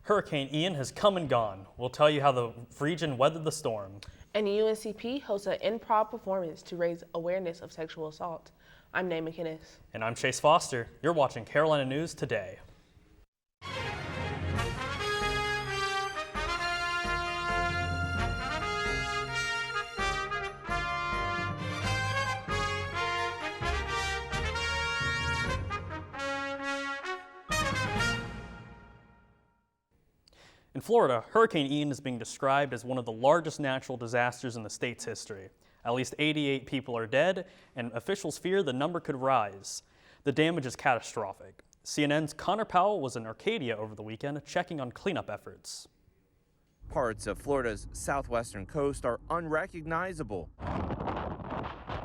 Hurricane Ian has come and gone. We'll tell you how the region weathered the storm. And UNCP hosts an improv performance to raise awareness of sexual assault. I'm Nate McInnes. And I'm Chase Foster. You're watching Carolina News Today. In Florida, Hurricane Ian is being described as one of the largest natural disasters in the state's history. At least 88 people are dead, and officials fear the number could rise. The damage is catastrophic. CNN's Connor Powell was in Arcadia over the weekend checking on cleanup efforts. Parts of Florida's southwestern coast are unrecognizable.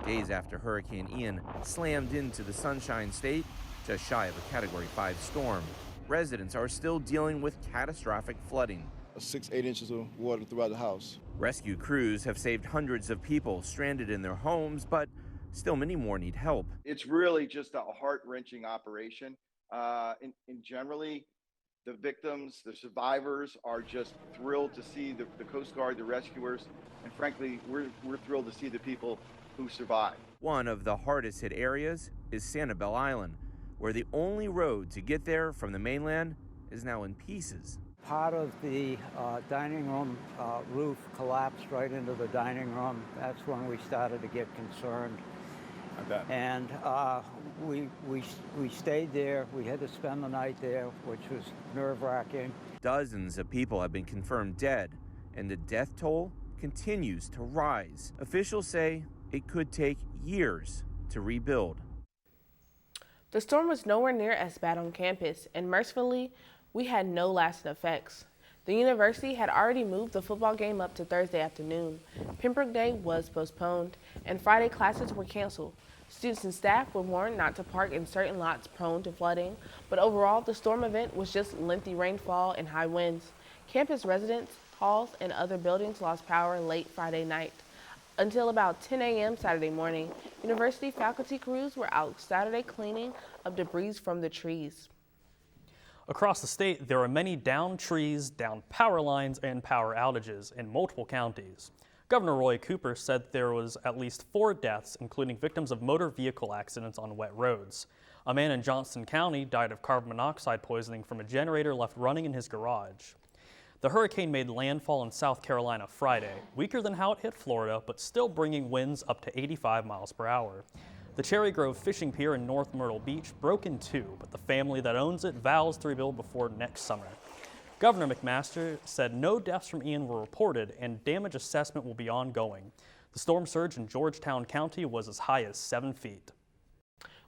Days after Hurricane Ian slammed into the Sunshine State, just shy of a Category 5 storm, residents are still dealing with catastrophic flooding. 6-8 inches of water throughout the house. Rescue crews have saved hundreds of people stranded in their homes, but still many more need help. It's really just a heart-wrenching operation. Generally, the victims, the survivors are just thrilled to see the Coast Guard, the rescuers, and frankly, we're thrilled to see the people who survived. One of the hardest hit areas is Sanibel Island, where the only road to get there from the mainland is now in pieces. Part of the dining room roof collapsed right into the dining room. That's when we started to get concerned. And we stayed there. We had to spend the night there, which was nerve-wracking. Dozens of people have been confirmed dead, and the death toll continues to rise. Officials say it could take years to rebuild. The storm was nowhere near as bad on campus, and mercifully, we had no lasting effects. The university had already moved the football game up to Thursday afternoon. Pembroke Day was postponed, and Friday classes were canceled. Students and staff were warned not to park in certain lots prone to flooding, but overall, the storm event was just lengthy rainfall and high winds. Campus residents, halls, and other buildings lost power late Friday night. Until about 10 a.m. Saturday morning, university faculty crews were out Saturday cleaning up debris from the trees. Across the state, there are many downed trees, downed power lines, and power outages in multiple counties. Governor Roy Cooper said there was at least 4 deaths, including victims of motor vehicle accidents on wet roads. A man in Johnston County died of carbon monoxide poisoning from a generator left running in his garage. The hurricane made landfall in South Carolina Friday, weaker than how it hit Florida, but still bringing winds up to 85 miles per hour. The Cherry Grove Fishing Pier in North Myrtle Beach broke in 2, but the family that owns it vows to rebuild before next summer. Governor McMaster said no deaths from Ian were reported and damage assessment will be ongoing. The storm surge in Georgetown County was as high as 7 feet.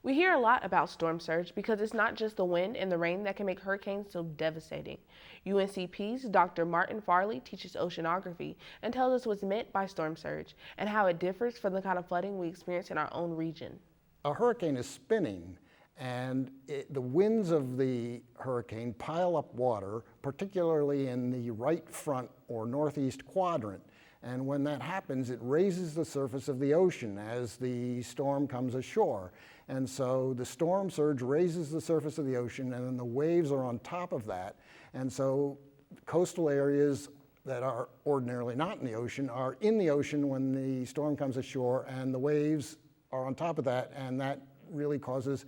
We hear a lot about storm surge because it's not just the wind and the rain that can make hurricanes so devastating. UNCP's Dr. Martin Farley teaches oceanography and tells us what's meant by storm surge and how it differs from the kind of flooding we experience in our own region. A hurricane is spinning, and the winds of the hurricane pile up water, particularly in the right front or northeast quadrant. And when that happens, it raises the surface of the ocean as the storm comes ashore. And so the storm surge raises the surface of the ocean, and then the waves are on top of that. And so coastal areas that are ordinarily not in the ocean are in the ocean when the storm comes ashore, and the waves are on top of that, and that really causes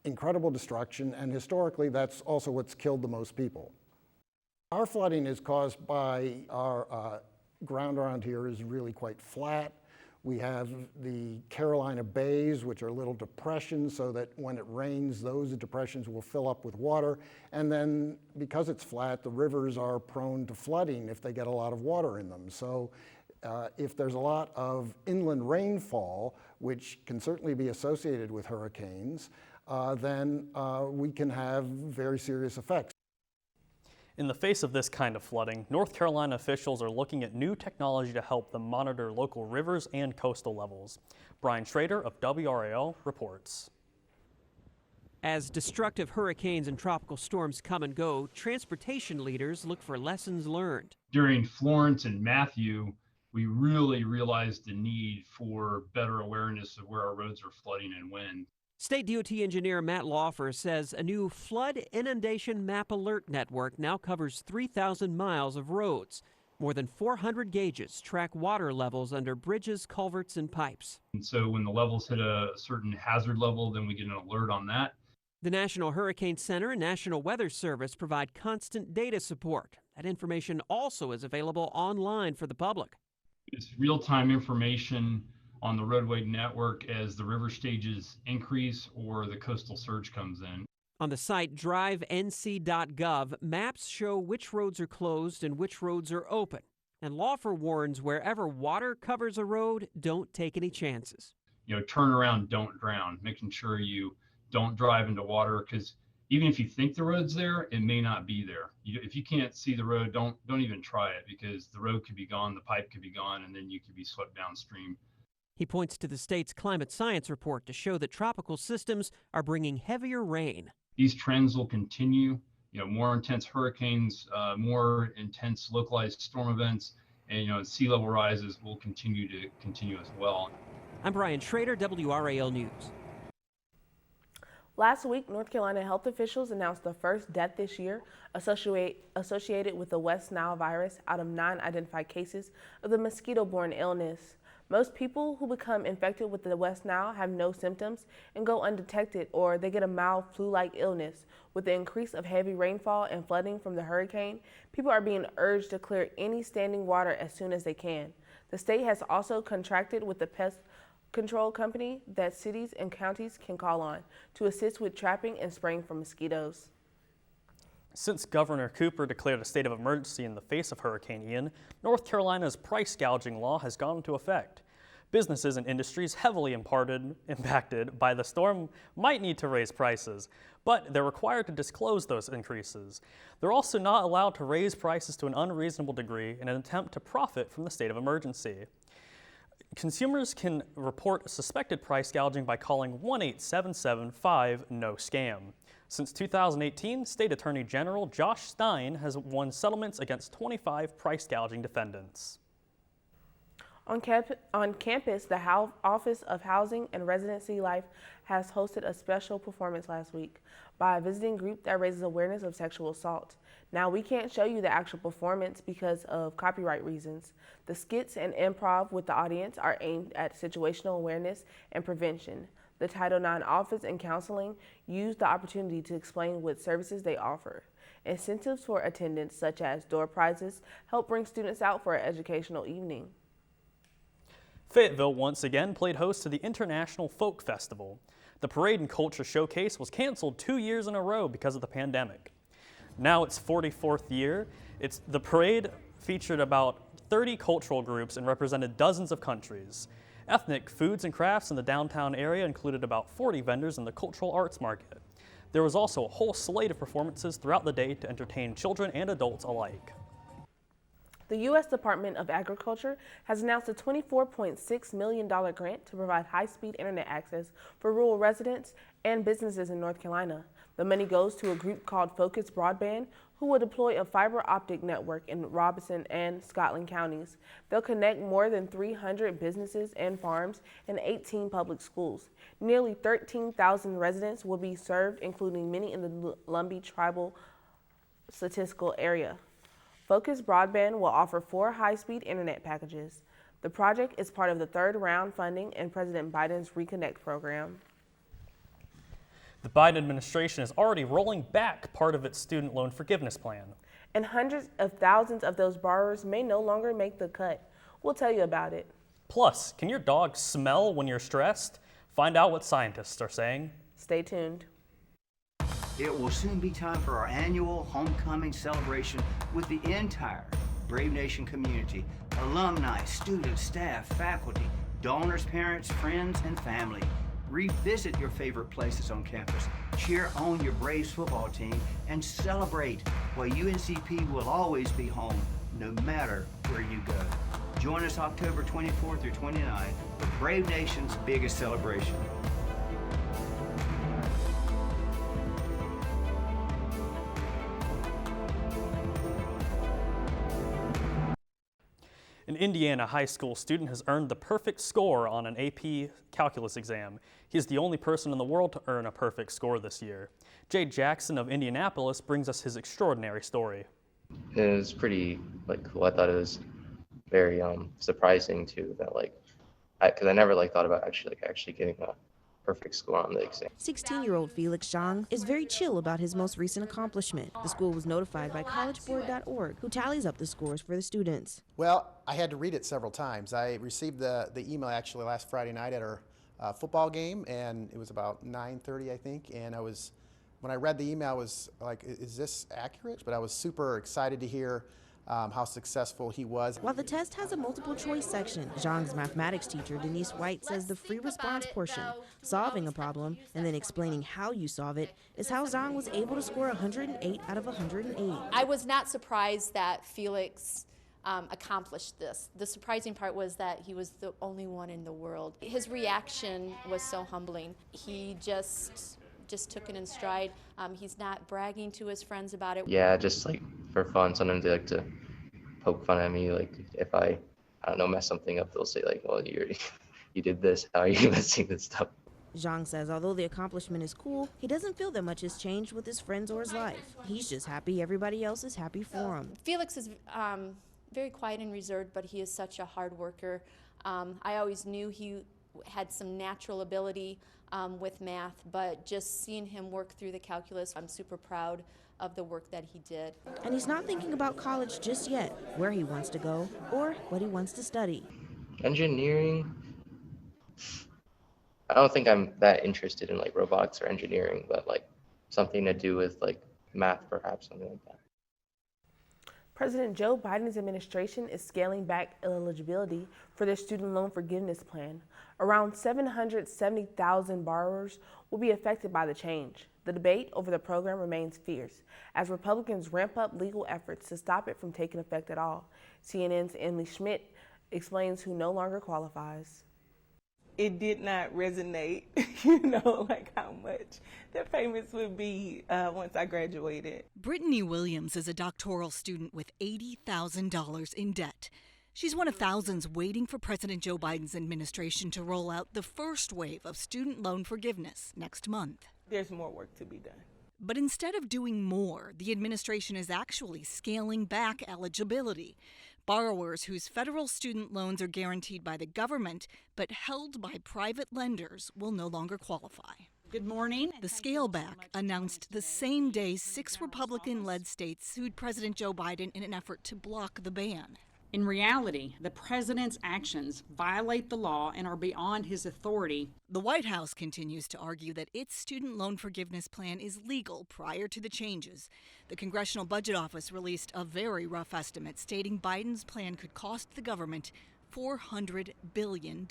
incredible destruction. And historically, that's also what's killed the most people. Our flooding is caused by our ground around here is really quite flat. We have the Carolina bays, which are little depressions, so that when it rains, those depressions will fill up with water. And then because it's flat, the rivers are prone to flooding if they get a lot of water in them. So if there's a lot of inland rainfall, which can certainly be associated with hurricanes, then we can have very serious effects. In the face of this kind of flooding, North Carolina officials are looking at new technology to help them monitor local rivers and coastal levels. Brian Schrader of WRAL reports. As destructive hurricanes and tropical storms come and go, transportation leaders look for lessons learned. During Florence and Matthew, we really realized the need for better awareness of where our roads are flooding and when. State DOT engineer Matt Laufer says a new flood inundation map alert network now covers 3,000 miles of roads. More than 400 gauges track water levels under bridges, culverts, and pipes. And so when the levels hit a certain hazard level, then we get an alert on that. The National Hurricane Center and National Weather Service provide constant data support. That information also is available online for the public. It's real-time information on the roadway network as the river stages increase or the coastal surge comes in. On the site drivenc.gov, maps show which roads are closed and which roads are open. And Laufer warns wherever water covers a road, don't take any chances. Turn around, don't drown, making sure you don't drive into water, because even if you think the road's there, it may not be there. If you can't see the road, don't even try it, because the road could be gone, the pipe could be gone, and then you could be swept downstream. He points to the state's climate science report to show that tropical systems are bringing heavier rain. These trends will continue, more intense hurricanes, more intense localized storm events, and, sea level rises will continue as well. I'm Brian Schrader, WRAL News. Last week, North Carolina health officials announced the first death this year associated with the West Nile virus out of 9 identified cases of the mosquito-borne illness. Most people who become infected with the West Nile have no symptoms and go undetected, or they get a mild flu-like illness. With the increase of heavy rainfall and flooding from the hurricane, people are being urged to clear any standing water as soon as they can. The state has also contracted with the pest control company that cities and counties can call on to assist with trapping and spraying for mosquitoes. Since Governor Cooper declared a state of emergency in the face of Hurricane Ian, North Carolina's price gouging law has gone into effect. Businesses and industries heavily impacted by the storm might need to raise prices, but they're required to disclose those increases. They're also not allowed to raise prices to an unreasonable degree in an attempt to profit from the state of emergency. Consumers can report suspected price gouging by calling 1-877-5-NO-SCAM. Since 2018, State Attorney General Josh Stein has won settlements against 25 price gouging defendants. On campus, the Office of Housing and Residency Life has hosted a special performance last week by a visiting group that raises awareness of sexual assault. Now, we can't show you the actual performance because of copyright reasons. The skits and improv with the audience are aimed at situational awareness and prevention. The Title IX Office and Counseling used the opportunity to explain what services they offer. Incentives for attendance, such as door prizes, help bring students out for an educational evening. Fayetteville once again played host to the International Folk Festival. The Parade and Culture Showcase was canceled 2 years in a row because of the pandemic. Now its 44th year, the parade featured about 30 cultural groups and represented dozens of countries. Ethnic foods and crafts in the downtown area included about 40 vendors in the cultural arts market. There was also a whole slate of performances throughout the day to entertain children and adults alike. The U.S. Department of Agriculture has announced a $24.6 million grant to provide high-speed internet access for rural residents and businesses in North Carolina. The money goes to a group called Focus Broadband, who will deploy a fiber optic network in Robeson and Scotland counties. They'll connect more than 300 businesses and farms and 18 public schools. Nearly 13,000 residents will be served, including many in the Lumbee Tribal Statistical Area. Focus Broadband will offer 4 high-speed internet packages. The project is part of the third round funding in President Biden's Reconnect program. The Biden administration is already rolling back part of its student loan forgiveness plan. And hundreds of thousands of those borrowers may no longer make the cut. We'll tell you about it. Plus, can your dog smell when you're stressed? Find out what scientists are saying. Stay tuned. It will soon be time for our annual homecoming celebration with the entire Brave Nation community, alumni, students, staff, faculty, donors, parents, friends, and family. Revisit your favorite places on campus, cheer on your Braves football team, and celebrate while UNCP will always be home, no matter where you go. Join us October 24th through 29th for Brave Nation's biggest celebration. An Indiana high school student has earned the perfect score on an AP calculus exam. He is the only person in the world to earn a perfect score this year. Jay Jackson of Indianapolis brings us his extraordinary story. It was pretty cool. I thought it was very surprising too that because I never thought about actually getting a perfect score on the exam. 16-year-old Felix Zhang is very chill about his most recent accomplishment. The school was notified by collegeboard.org, who tallies up the scores for the students. Well, I had to read it several times. I received the email actually last Friday night at our football game, and it was about 9:30, I think. And when I read the email, I was like, is this accurate? But I was super excited to hear how successful he was. While the test has a multiple choice section, Zhang's mathematics teacher, Denise White, says the free response portion, solving a problem and then explaining how you solve it, is how Zhang was able to score 108 out of 108. I was not surprised that Felix accomplished this. The surprising part was that he was the only one in the world. His reaction was so humbling. He just took it in stride. He's not bragging to his friends about it. Yeah, just for fun. Sometimes they like to poke fun at me. If I don't know, mess something up, they'll say well, you did this. How are you messing this up? Zhang says although the accomplishment is cool, he doesn't feel that much has changed with his friends or his life. He's just happy everybody else is happy for him. Felix is very quiet and reserved, but he is such a hard worker. I always knew he had some natural ability with math, but just seeing him work through the calculus, I'm super proud of the work that he did. And he's not thinking about college just yet, where he wants to go or what he wants to study. Engineering? I don't think I'm that interested in robotics or engineering, but something to do with math, perhaps, something like that. President Joe Biden's administration is scaling back eligibility for their student loan forgiveness plan. Around 770,000 borrowers will be affected by the change. The debate over the program remains fierce as Republicans ramp up legal efforts to stop it from taking effect at all. CNN's Emily Schmidt explains who no longer qualifies. It did not resonate, how much the payments would be once I graduated. Brittany Williams is a doctoral student with $80,000 in debt. She's one of thousands waiting for President Joe Biden's administration to roll out the first wave of student loan forgiveness next month. There's more work to be done. But instead of doing more, the administration is actually scaling back eligibility. Borrowers whose federal student loans are guaranteed by the government but held by private lenders will no longer qualify. Good morning. The scale back announced the same day 6 Republican-led states sued President Joe Biden in an effort to block the ban. In reality, the president's actions violate the law and are beyond his authority. The White House continues to argue that its student loan forgiveness plan is legal prior to the changes. The Congressional Budget Office released a very rough estimate stating Biden's plan could cost the government $400 billion.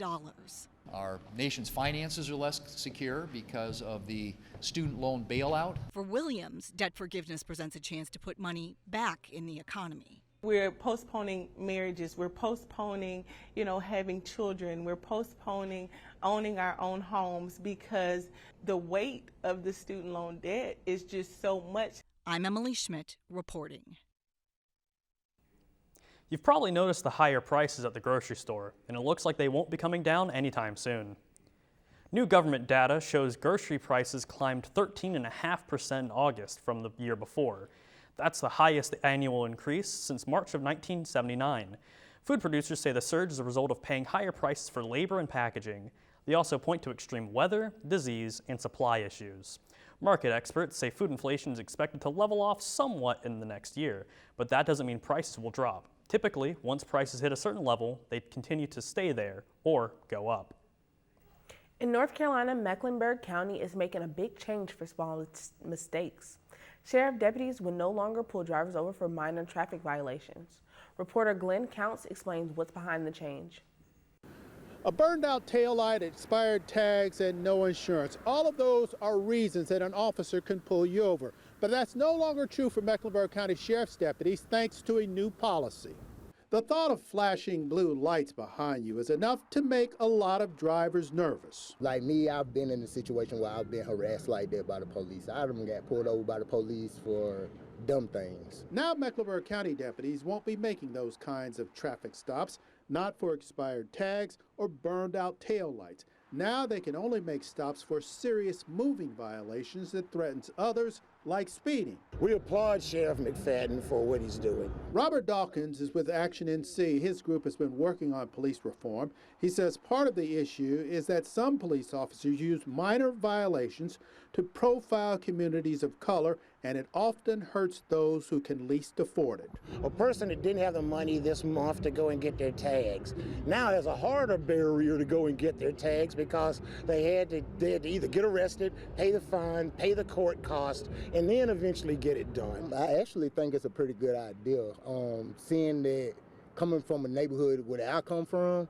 Our nation's finances are less secure because of the student loan bailout. For Williams, debt forgiveness presents a chance to put money back in the economy. We're postponing marriages. We're postponing, having children. We're postponing owning our own homes because the weight of the student loan debt is just so much. I'm Emily Schmidt reporting. You've probably noticed the higher prices at the grocery store, and it looks like they won't be coming down anytime soon. New government data shows grocery prices climbed 13.5% in August from the year before. That's the highest annual increase since March of 1979. Food producers say the surge is a result of paying higher prices for labor and packaging. They also point to extreme weather, disease, and supply issues. Market experts say food inflation is expected to level off somewhat in the next year, but that doesn't mean prices will drop. Typically, once prices hit a certain level, they continue to stay there or go up. In North Carolina, Mecklenburg County is making a big change for small mistakes. Sheriff deputies will no longer pull drivers over for minor traffic violations. Reporter Glenn Counts explains what's behind the change. A burned out taillight, expired tags, and no insurance. All of those are reasons that an officer can pull you over. But that's no longer true for Mecklenburg County Sheriff's deputies thanks to a new policy. The thought of flashing blue lights behind you is enough to make a lot of drivers nervous. Like me, I've been in a situation where I've been harassed like that by the police. I done got pulled over by the police for dumb things. Now Mecklenburg County deputies won't be making those kinds of traffic stops, not for expired tags or burned out taillights. Now they can only make stops for serious moving violations that threatens others, like speeding. We applaud Sheriff McFadden for what he's doing. Robert Dawkins is with Action NC. His group has been working on police reform. He says part of the issue is that some police officers use minor violations to profile communities of color, and it often hurts those who can least afford it. A person that didn't have the money this month to go and get their tags now has a harder barrier to go and get their tags because they had to either get arrested, pay the fine, pay the court cost, and then eventually get it done. I actually think it's a pretty good idea. Seeing that coming from a neighborhood where I come from,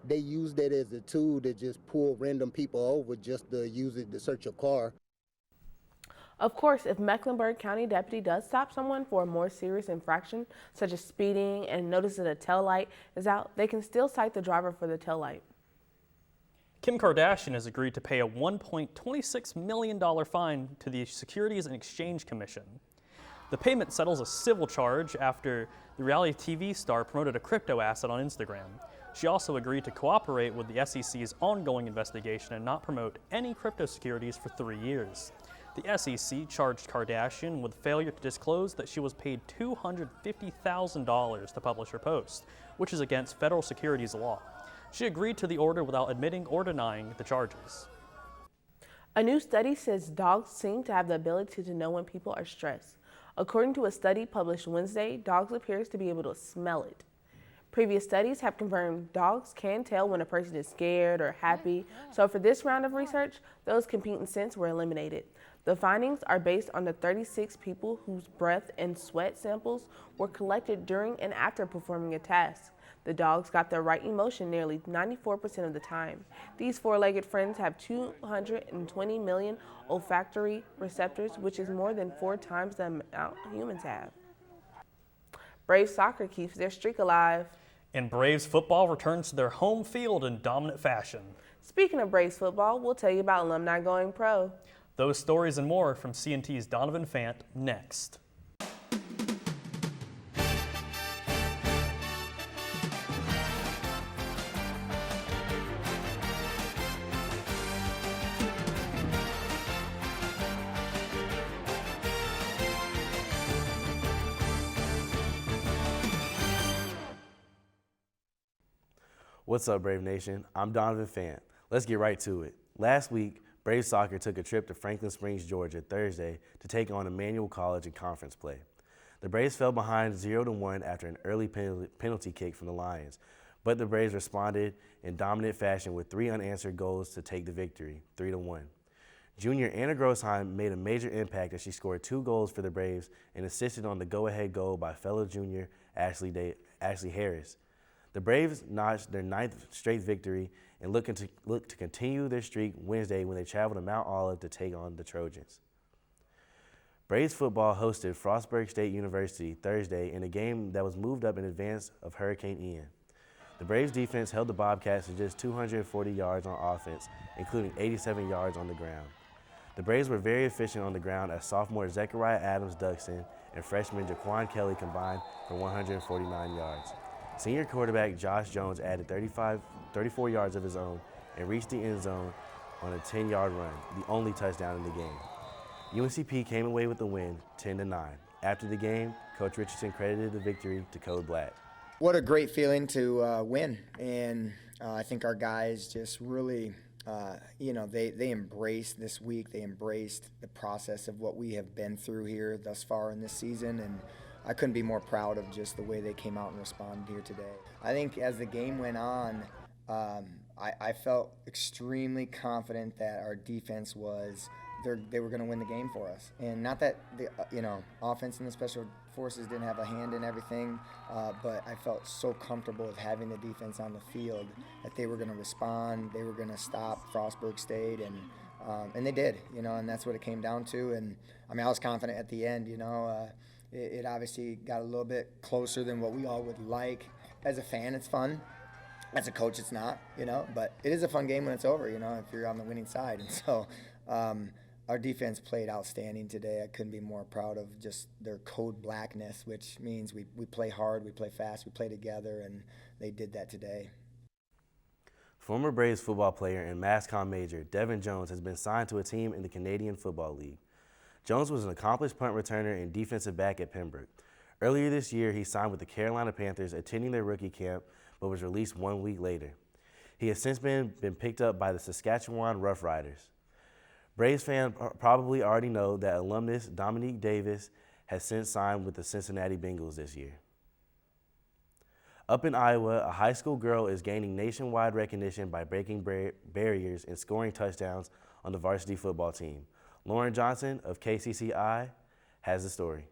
they use that as a tool to just pull random people over just to use it to search a car. Of course, if Mecklenburg County deputy does stop someone for a more serious infraction, such as speeding, and notices a tail light is out, they can still cite the driver for the tail light. Kim Kardashian has agreed to pay a $1.26 million fine to the Securities and Exchange Commission. The payment settles a civil charge after the reality TV star promoted a crypto asset on Instagram. She also agreed to cooperate with the SEC's ongoing investigation and not promote any crypto securities for 3 years. The SEC charged Kardashian with failure to disclose that she was paid $250,000 to publish her post, which is against federal securities law. She agreed to the order without admitting or denying the charges. A new study says dogs seem to have the ability to know when people are stressed. According to a study published Wednesday, dogs appear to be able to smell it. Previous studies have confirmed dogs can tell when a person is scared or happy, so for this round of research, those competing scents were eliminated. The findings are based on the 36 people whose breath and sweat samples were collected during and after performing a task. The dogs got the right emotion nearly 94% of the time. These four-legged friends have 220 million olfactory receptors, which is more than 4 times the amount humans have. Braves soccer keeps their streak alive. And Braves football returns to their home field in dominant fashion. Speaking of Braves football, we'll tell you about alumni going pro. Those stories and more from CNT's Donovan Fant next. What's up, Brave Nation? I'm Donovan Fant. Let's get right to it. Last week, Brave Soccer took a trip to Franklin Springs, Georgia, Thursday to take on Emmanuel College in conference play. The Braves fell behind 0-1 after an early penalty kick from the Lions, but the Braves responded in dominant fashion with 3 unanswered goals to take the victory, 3-1. Junior Anna Grossheim made a major impact as she scored 2 goals for the Braves and assisted on the go-ahead goal by fellow junior Ashley Harris. The Braves notched their 9th straight victory and look to continue their streak Wednesday when they travel to Mount Olive to take on the Trojans. Braves football hosted Frostburg State University Thursday in a game that was moved up in advance of Hurricane Ian. The Braves defense held the Bobcats to just 240 yards on offense, including 87 yards on the ground. The Braves were very efficient on the ground as sophomore Zechariah Adams-Duxon and freshman Jaquan Kelly combined for 149 yards. Senior quarterback Josh Jones added 34 yards of his own and reached the end zone on a 10-yard run, the only touchdown in the game. UNCP came away with the win, 10-9. After the game, Coach Richardson credited the victory to Code Black. What a great feeling to win, and I think our guys just really, they embraced this week. They embraced the process of what we have been through here thus far in this season, and I couldn't be more proud of just the way they came out and responded here today. I think as the game went on, I felt extremely confident that our defense they were going to win the game for us. And not that the offense and the special forces didn't have a hand in everything, but I felt so comfortable with having the defense on the field that they were going to respond, they were going to stop Frostburg State, and they did, and that's what it came down to. And I mean, I was confident at the end, It obviously got a little bit closer than what we all would like. As a fan, it's fun. As a coach, it's not, but it is a fun game when it's over, if you're on the winning side. And so Our defense played outstanding today. I couldn't be more proud of just their code blackness, which means we play hard, we play fast, we play together, and they did that today. Former Braves football player and MASCOM major Devin Jones has been signed to a team in the Canadian Football League. Jones was an accomplished punt returner and defensive back at Pembroke. Earlier this year, he signed with the Carolina Panthers, attending their rookie camp, but was released 1 week later. He has since been picked up by the Saskatchewan Roughriders. Braves fans probably already know that alumnus Dominique Davis has since signed with the Cincinnati Bengals this year. Up in Iowa, a high school girl is gaining nationwide recognition by breaking barriers and scoring touchdowns on the varsity football team. Lauren Johnson of KCCI has the story.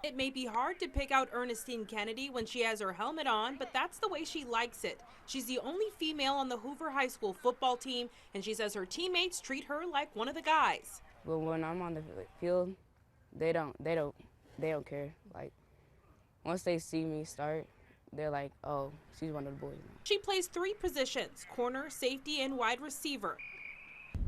It may be hard to pick out Ernestine Kennedy when she has her helmet on, but that's the way she likes it. She's the only female on the Hoover High School football team, and she says her teammates treat her like one of the guys. But when I'm on the field, they don't care. Like, once they see me start, they're like, oh, she's one of the boys now. She plays 3 positions, corner, safety, and wide receiver.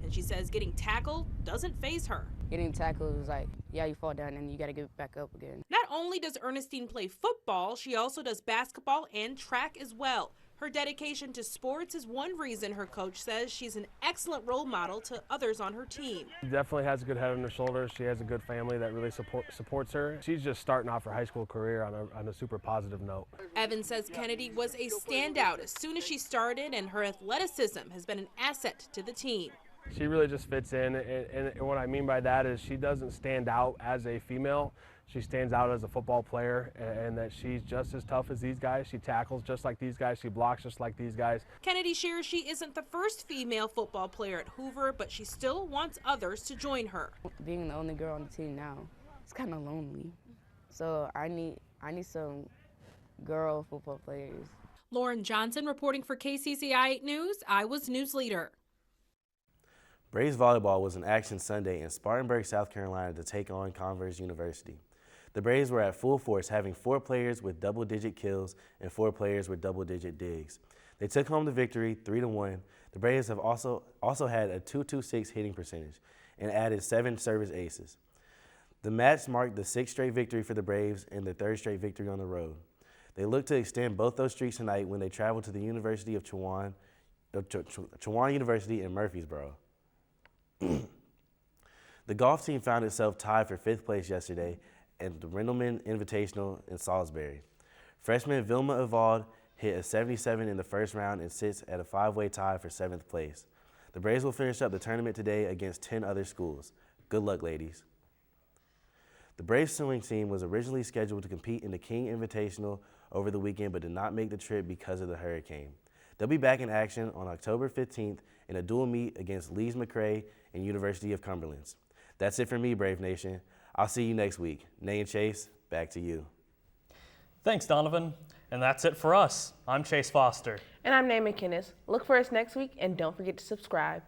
And she says getting tackled doesn't faze her. Getting tackled is like, yeah, you fall down and you got to get back up again. Not only does Ernestine play football, she also does basketball and track as well. Her dedication to sports is one reason her coach says she's an excellent role model to others on her team. She definitely has a good head on her shoulders. She has a good family that really supports her. She's just starting off her high school career on a super positive note. Evan says Kennedy was a standout as soon as she started, and her athleticism has been an asset to the team. She really just fits in, and what I mean by that is she doesn't stand out as a female. She stands out as a football player, and that she's just as tough as these guys. She tackles just like these guys. She blocks just like these guys. Kennedy shares she isn't the first female football player at Hoover, but she still wants others to join her. Being the only girl on the team now, it's kind of lonely. So I need some girl football players. Lauren Johnson reporting for KCCI 8 News, Iowa's news leader. Braves volleyball was in action Sunday in Spartanburg, South Carolina to take on Converse University. The Braves were at full force, having 4 players with double-digit kills and 4 players with double-digit digs. They took home the victory 3-1. The Braves have also had a .226 hitting percentage and added 7 service aces. The match marked the 6th straight victory for the Braves and the 3rd straight victory on the road. They look to extend both those streaks tonight when they travel to the University of Chowan University in Murfreesboro. The golf team found itself tied for 5th place yesterday at the Rindleman Invitational in Salisbury. Freshman Vilma Evald hit a 77 in the first round and sits at a 5-way tie for 7th place. The Braves will finish up the tournament today against 10 other schools. Good luck, ladies. The Braves swimming team was originally scheduled to compete in the King Invitational over the weekend but did not make the trip because of the hurricane. They'll be back in action on October 15th in a dual meet against Lees McRae and University of Cumberland's. That's it for me, Brave Nation. I'll see you next week. Nay and Chase, back to you. Thanks, Donovan. And that's it for us. I'm Chase Foster. And I'm Nay McKinnis. Look for us next week, and don't forget to subscribe.